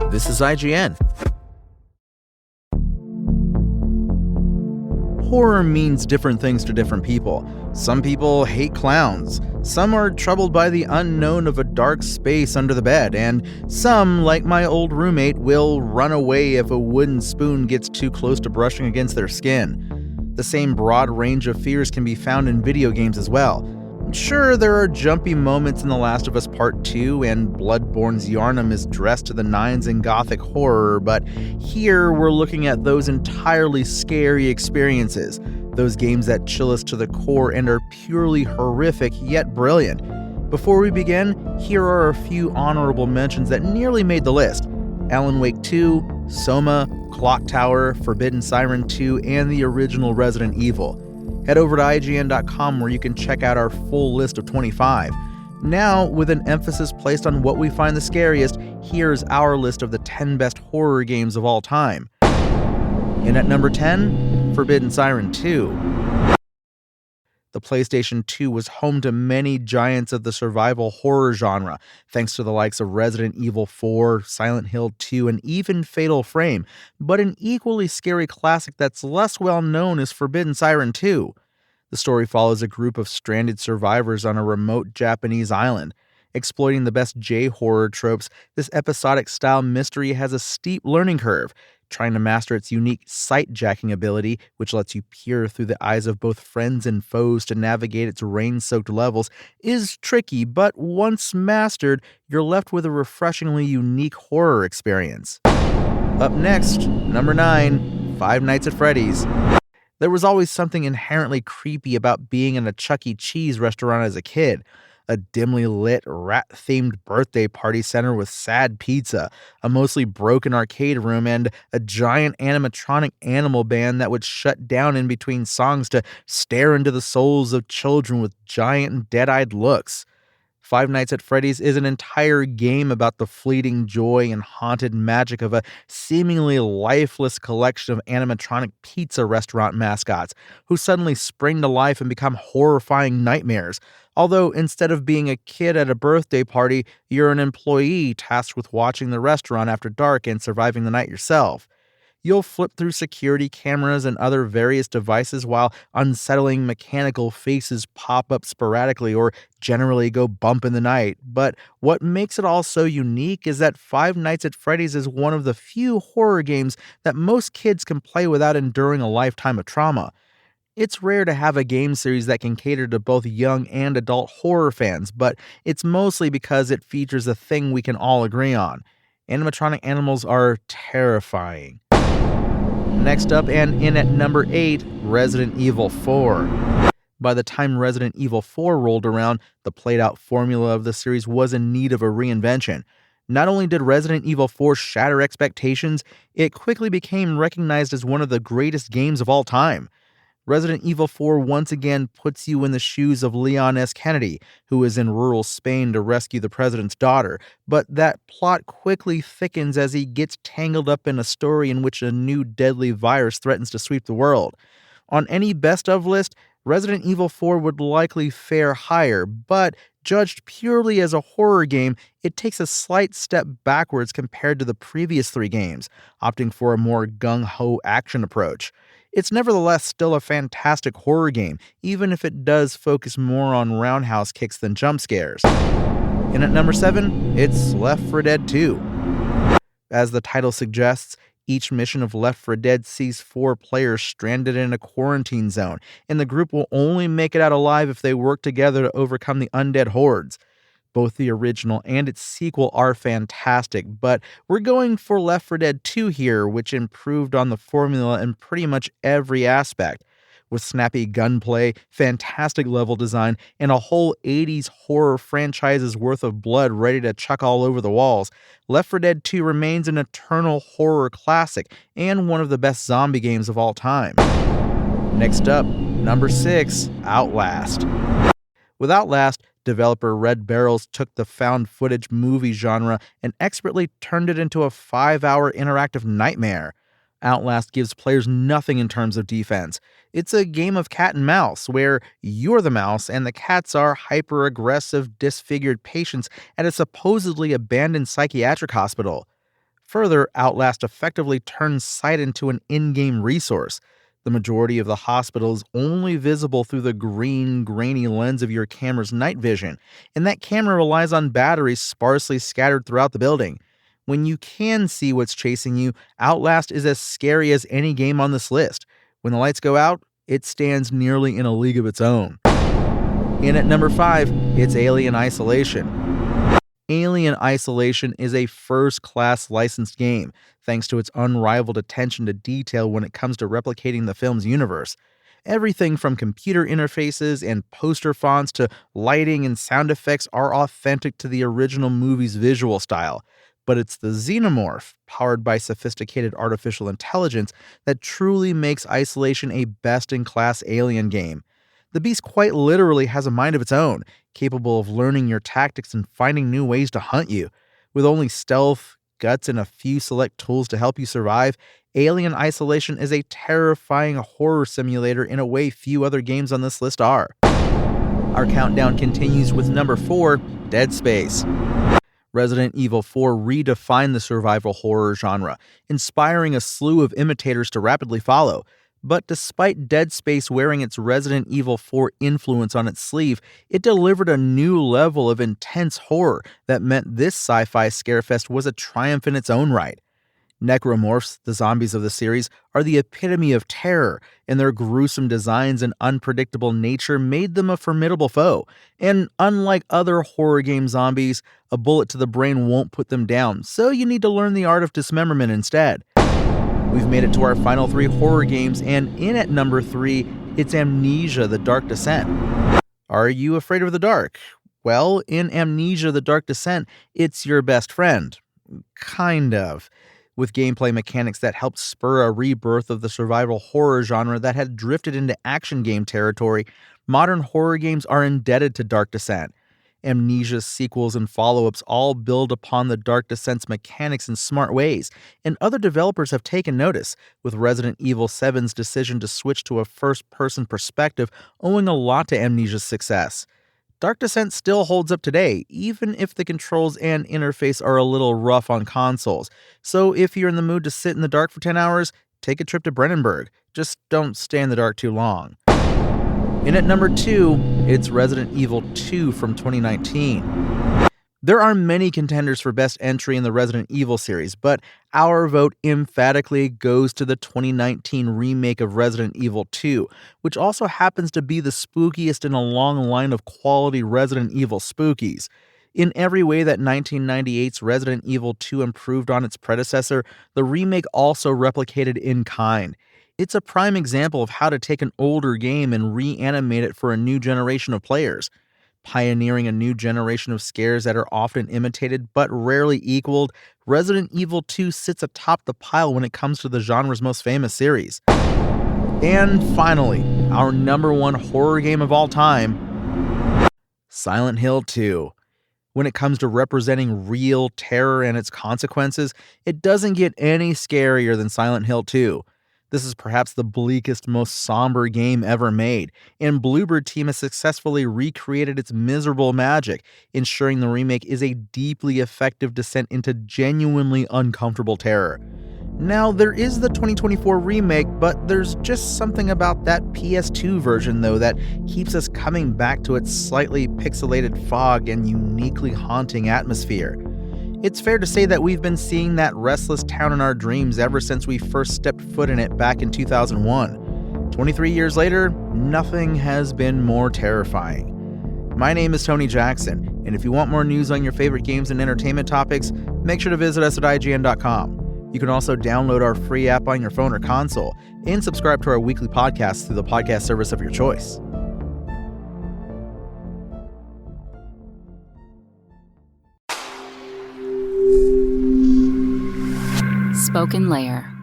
This is IGN. Horror means different things to different people. Some people hate clowns, some are troubled by the unknown of a dark space under the bed, and some, like my old roommate, will run away if a wooden spoon gets too close to brushing against their skin. The same broad range of fears can be found in video games as well. Sure, there are jumpy moments in The Last of Us Part 2, and Bloodborne's Yharnam is dressed to the nines in gothic horror, but here we're looking at those entirely scary experiences, those games that chill us to the core and are purely horrific yet brilliant. Before we begin, here are a few honorable mentions that nearly made the list: Alan Wake 2, Soma, Clock Tower, Forbidden Siren 2, and the original Resident Evil. Head over to IGN.com where you can check out our full list of 25. Now, with an emphasis placed on what we find the scariest, here's our list of the 10 best horror games of all time. And at number 10, Forbidden Siren 2. The PlayStation 2 was home to many giants of the survival horror genre, thanks to the likes of Resident Evil 4, Silent Hill 2, and even Fatal Frame, but an equally scary classic that's less well known is Forbidden Siren 2. The story follows a group of stranded survivors on a remote Japanese island. Exploiting the best J-horror tropes, this episodic-style mystery has a steep learning curve. Trying to master its unique sight-jacking ability, which lets you peer through the eyes of both friends and foes to navigate its rain-soaked levels, is tricky, but once mastered, you're left with a refreshingly unique horror experience. Up next, number 9, Five Nights at Freddy's. There was always something inherently creepy about being in a Chuck E. Cheese restaurant as a kid. A dimly lit, rat-themed birthday party center with sad pizza, a mostly broken arcade room, and a giant animatronic animal band that would shut down in between songs to stare into the souls of children with giant, dead-eyed looks. Five Nights at Freddy's is an entire game about the fleeting joy and haunted magic of a seemingly lifeless collection of animatronic pizza restaurant mascots who suddenly spring to life and become horrifying nightmares. Although instead of being a kid at a birthday party, you're an employee tasked with watching the restaurant after dark and surviving the night yourself. You'll flip through security cameras and other various devices while unsettling mechanical faces pop up sporadically or generally go bump in the night. But what makes it all so unique is that Five Nights at Freddy's is one of the few horror games that most kids can play without enduring a lifetime of trauma. It's rare to have a game series that can cater to both young and adult horror fans, but it's mostly because it features a thing we can all agree on. Animatronic animals are terrifying. Next up, and in at number 8, Resident Evil 4. By the time Resident Evil 4 rolled around, the played-out formula of the series was in need of a reinvention. Not only did Resident Evil 4 shatter expectations, it quickly became recognized as one of the greatest games of all time. Resident Evil 4 once again puts you in the shoes of Leon S. Kennedy, who is in rural Spain to rescue the president's daughter, but that plot quickly thickens as he gets tangled up in a story in which a new deadly virus threatens to sweep the world. On any best-of list, Resident Evil 4 would likely fare higher, but judged purely as a horror game, it takes a slight step backwards compared to the previous 3 games, opting for a more gung-ho action approach. It's nevertheless still a fantastic horror game, even if it does focus more on roundhouse kicks than jump scares. And at number 7, it's Left 4 Dead 2. As the title suggests, each mission of Left 4 Dead sees 4 players stranded in a quarantine zone, and the group will only make it out alive if they work together to overcome the undead hordes. Both the original and its sequel are fantastic, but we're going for Left 4 Dead 2 here, which improved on the formula in pretty much every aspect. With snappy gunplay, fantastic level design, and a whole 80s horror franchise's worth of blood ready to chuck all over the walls, Left 4 Dead 2 remains an eternal horror classic and one of the best zombie games of all time. Next up, number 6, Outlast. With Outlast, developer Red Barrels took the found footage movie genre and expertly turned it into a 5-hour interactive nightmare. Outlast gives players nothing in terms of defense. It's a game of cat and mouse, where you're the mouse and the cats are hyper-aggressive, disfigured patients at a supposedly abandoned psychiatric hospital. Further, Outlast effectively turns sight into an in-game resource. The majority of the hospital is only visible through the green, grainy lens of your camera's night vision, and that camera relies on batteries sparsely scattered throughout the building. When you can see what's chasing you, Outlast is as scary as any game on this list. When the lights go out, it stands nearly in a league of its own. In at number 5, it's Alien Isolation. Alien Isolation is a first-class licensed game, thanks to its unrivaled attention to detail when it comes to replicating the film's universe. Everything from computer interfaces and poster fonts to lighting and sound effects are authentic to the original movie's visual style. But it's the xenomorph, powered by sophisticated artificial intelligence, that truly makes Isolation a best-in-class Alien game. The beast quite literally has a mind of its own, capable of learning your tactics and finding new ways to hunt you. With only stealth, guts, and a few select tools to help you survive, Alien Isolation is a terrifying horror simulator in a way few other games on this list are. Our countdown continues with number 4, Dead Space. Resident Evil 4 redefined the survival horror genre, inspiring a slew of imitators to rapidly follow. But despite Dead Space wearing its Resident Evil 4 influence on its sleeve, it delivered a new level of intense horror that meant this sci-fi scarefest was a triumph in its own right. Necromorphs, the zombies of the series, are the epitome of terror, and their gruesome designs and unpredictable nature made them a formidable foe. And unlike other horror game zombies, a bullet to the brain won't put them down, so you need to learn the art of dismemberment instead. We've made it to our final 3 horror games, and in at number 3, it's Amnesia: The Dark Descent. Are you afraid of the dark? Well, in Amnesia: The Dark Descent, it's your best friend. Kind of. With gameplay mechanics that helped spur a rebirth of the survival horror genre that had drifted into action game territory, modern horror games are indebted to Dark Descent. Amnesia's sequels and follow-ups all build upon the Dark Descent's mechanics in smart ways, and other developers have taken notice, with Resident Evil 7's decision to switch to a first-person perspective owing a lot to Amnesia's success. Dark Descent still holds up today, even if the controls and interface are a little rough on consoles. So if you're in the mood to sit in the dark for 10 hours, take a trip to Brennenburg. Just don't stay in the dark too long. In at number 2, it's Resident Evil 2 from 2019. There are many contenders for best entry in the Resident Evil series, but our vote emphatically goes to the 2019 remake of Resident Evil 2, which also happens to be the spookiest in a long line of quality Resident Evil spookies. In every way that 1998's Resident Evil 2 improved on its predecessor, the remake also replicated in kind. It's a prime example of how to take an older game and reanimate it for a new generation of players. Pioneering a new generation of scares that are often imitated but rarely equaled, Resident Evil 2 sits atop the pile when it comes to the genre's most famous series. And finally, our number 1 horror game of all time, Silent Hill 2. When it comes to representing real terror and its consequences, it doesn't get any scarier than Silent Hill 2. This is perhaps the bleakest, most somber game ever made, and Bluebird Team has successfully recreated its miserable magic, ensuring the remake is a deeply effective descent into genuinely uncomfortable terror. Now, there is the 2024 remake, but there's just something about that PS2 version, though, that keeps us coming back to its slightly pixelated fog and uniquely haunting atmosphere. It's fair to say that we've been seeing that restless town in our dreams ever since we first stepped foot in it back in 2001. 23 years later, nothing has been more terrifying. My name is Tony Jackson, and if you want more news on your favorite games and entertainment topics, make sure to visit us at IGN.com. You can also download our free app on your phone or console, and subscribe to our weekly podcast through the podcast service of your choice. Spoken Layer.